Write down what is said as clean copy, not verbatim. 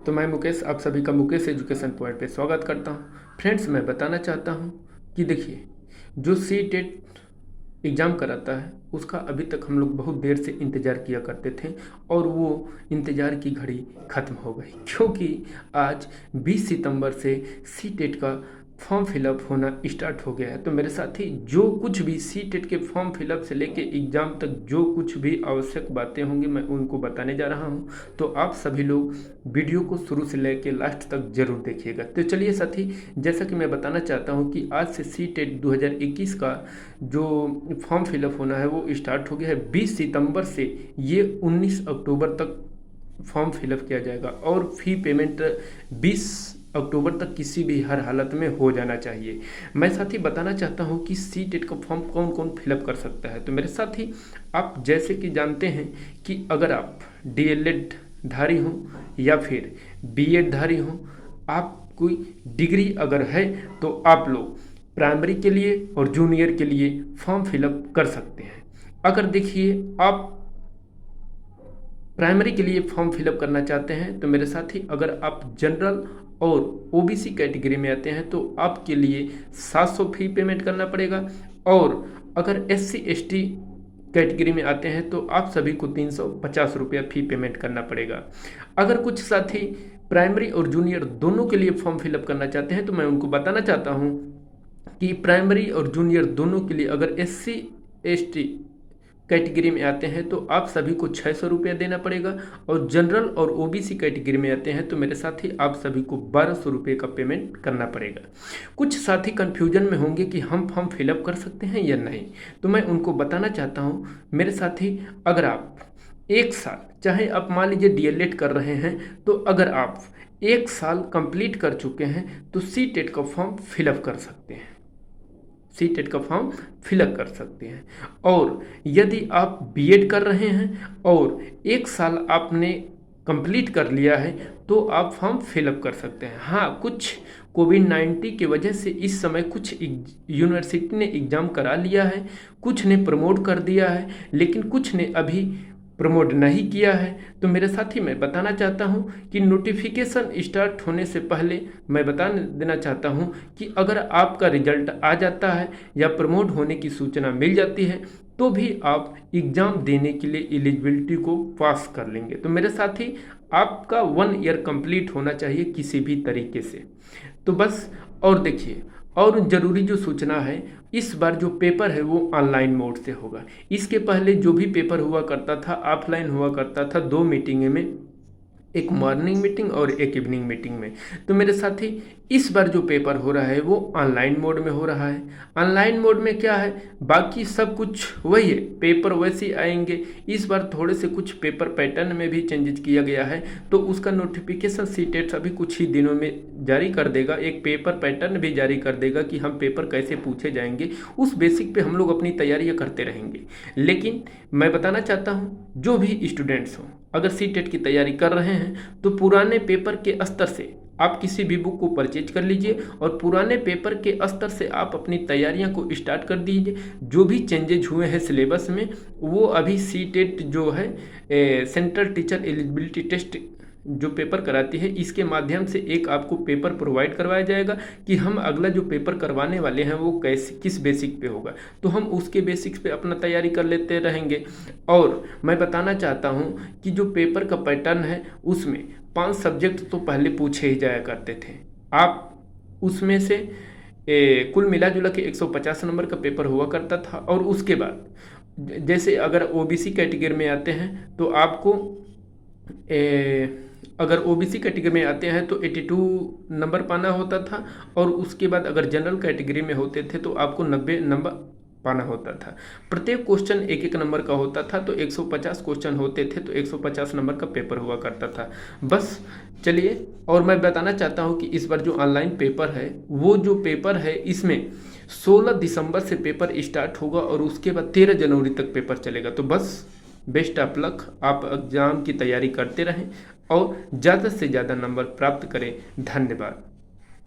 तो मैं मुकेश, आप सभी का मुकेश एजुकेशन पॉइंट पे स्वागत करता हूँ। फ्रेंड्स, मैं बताना चाहता हूँ कि देखिए, जो सी टेट एग्ज़ाम कराता है उसका अभी तक हम लोग बहुत देर से इंतज़ार किया करते थे और वो इंतज़ार की घड़ी ख़त्म हो गई, क्योंकि आज 20 सितंबर से सी टेट का फॉर्म फिलअप होना स्टार्ट हो गया है। तो मेरे साथी, जो कुछ भी सी टेट के फॉर्म फिलअप से लेके एग्ज़ाम तक जो कुछ भी आवश्यक बातें होंगी मैं उनको बताने जा रहा हूं। तो आप सभी लोग वीडियो को शुरू से लेके लास्ट तक ज़रूर देखिएगा। तो चलिए साथी, जैसा कि मैं बताना चाहता हूं कि आज से सी टेट 2021 का जो फॉर्म फिलअप होना है वो स्टार्ट हो गया है। 20 सितंबर से ये 19 अक्टूबर तक फॉर्म फिलअप किया जाएगा और फी पेमेंट 20 अक्टूबर तक किसी भी हर हालत में हो जाना चाहिए। मैं साथी बताना चाहता हूं कि सी टेट का फॉर्म कौन कौन फिलअप कर सकता है। तो मेरे साथी, आप जैसे कि जानते हैं कि अगर आप डीएलएड धारी हों या फिर बीएड धारी हों, आप कोई डिग्री अगर है तो आप लोग प्राइमरी के लिए और जूनियर के लिए फॉर्म फिलअप कर सकते हैं। अगर देखिए, आप प्राइमरी के लिए फॉर्म फिलअप करना चाहते हैं तो मेरे साथी, अगर आप जनरल और ओबीसी कैटेगरी में आते हैं तो आपके लिए 700 फी पेमेंट करना पड़ेगा, और अगर एससी एसटी कैटेगरी में आते हैं तो आप सभी को 350 रुपया फी पेमेंट करना पड़ेगा। अगर कुछ साथी प्राइमरी और जूनियर दोनों के लिए फॉर्म फिलअप करना चाहते हैं तो मैं उनको बताना चाहता हूँ कि प्राइमरी और जूनियर दोनों के लिए अगर एससी एसटी कैटेगरी में आते हैं तो आप सभी को 600 रुपया देना पड़ेगा, और जनरल और ओबीसी कैटेगरी में आते हैं तो मेरे साथी आप सभी को 1200 रुपये का पेमेंट करना पड़ेगा। कुछ साथी कन्फ्यूजन में होंगे कि हम फॉर्म फिलअप कर सकते हैं या नहीं, तो मैं उनको बताना चाहता हूँ मेरे साथी, अगर आप एक साल, चाहे आप मान लीजिए डीएलएड कर रहे हैं, तो अगर आप एक साल कंप्लीट कर चुके हैं तो सी टेट का फॉर्म फिलअप कर सकते हैं, सी टेट का फॉर्म फिलअप कर सकते हैं। और यदि आप बीएड कर रहे हैं और एक साल आपने कंप्लीट कर लिया है तो आप फॉर्म फिलअप कर सकते हैं। हाँ, कुछ कोविड-19 की वजह से इस समय कुछ यूनिवर्सिटी ने एग्ज़ाम करा लिया है, कुछ ने प्रमोट कर दिया है, लेकिन कुछ ने अभी प्रमोट नहीं किया है। तो मेरे साथी, मैं बताना चाहता हूं कि नोटिफिकेशन स्टार्ट होने से पहले मैं बता देना चाहता हूं कि अगर आपका रिजल्ट आ जाता है या प्रमोट होने की सूचना मिल जाती है तो भी आप एग्ज़ाम देने के लिए एलिजिबिलिटी को पास कर लेंगे। तो मेरे साथी, आपका 1 ईयर कंप्लीट होना चाहिए किसी भी तरीके से। तो बस, और देखिए, और ज़रूरी जो सूचना है, इस बार जो पेपर है वो ऑनलाइन मोड से होगा। इसके पहले जो भी पेपर हुआ करता था ऑफलाइन हुआ करता था, 2 मीटिंग में, एक मॉर्निंग मीटिंग और एक इवनिंग मीटिंग में। तो मेरे साथी, इस बार जो पेपर हो रहा है वो ऑनलाइन मोड में हो रहा है। ऑनलाइन मोड में क्या है, बाकी सब कुछ वही है, पेपर वैसे ही आएंगे। इस बार थोड़े से कुछ पेपर पैटर्न में भी चेंजेस किया गया है, तो उसका नोटिफिकेशन सी टेट अभी कुछ ही दिनों में जारी कर देगा। एक पेपर पैटर्न भी जारी कर देगा कि हम पेपर कैसे पूछे जाएंगे, उस बेसिक पे हम लोग अपनी तैयारियां करते रहेंगे। लेकिन मैं बताना चाहता हूँ, जो भी स्टूडेंट्स हों, अगर सी टेट की तैयारी कर रहे हैं तो पुराने पेपर के स्तर से आप किसी भी बुक को परचेज कर लीजिए और पुराने पेपर के स्तर से आप अपनी तैयारियां को स्टार्ट कर दीजिए। जो भी चेंजेज हुए हैं सिलेबस में वो अभी सी टेट जो है सेंट्रल टीचर एलिजिबिलिटी टेस्ट जो पेपर कराती है, इसके माध्यम से एक आपको पेपर प्रोवाइड करवाया जाएगा कि हम अगला जो पेपर करवाने वाले हैं वो कैसे, किस बेसिक पे होगा, तो हम उसके बेसिक्स पे अपना तैयारी कर लेते रहेंगे। और मैं बताना चाहता हूँ कि जो पेपर का पैटर्न है उसमें 5 सब्जेक्ट तो पहले पूछे ही जाया करते थे। आप उसमें से कुल मिला जुला के 150 नंबर का पेपर हुआ करता था, और उसके बाद जैसे अगर ओबीसी कैटेगरी में आते हैं तो आपको अगर ओबीसी कैटेगरी में आते हैं तो 82 नंबर पाना होता था, और उसके बाद अगर जनरल कैटेगरी में होते थे तो आपको 90 नंबर पाना होता था। प्रत्येक क्वेश्चन 1-1 नंबर का होता था, तो 150 क्वेश्चन होते थे, तो 150 नंबर का पेपर हुआ करता था। बस चलिए, और मैं बताना चाहता हूँ कि इस बार जो ऑनलाइन पेपर है, वो जो पेपर है इसमें 16 दिसंबर से पेपर स्टार्ट होगा और उसके बाद 13 जनवरी तक पेपर चलेगा। तो बस बेस्ट ऑफ लक, आप एग्ज़ाम की तैयारी करते रहें और ज़्यादा से ज़्यादा नंबर प्राप्त करें। धन्यवाद।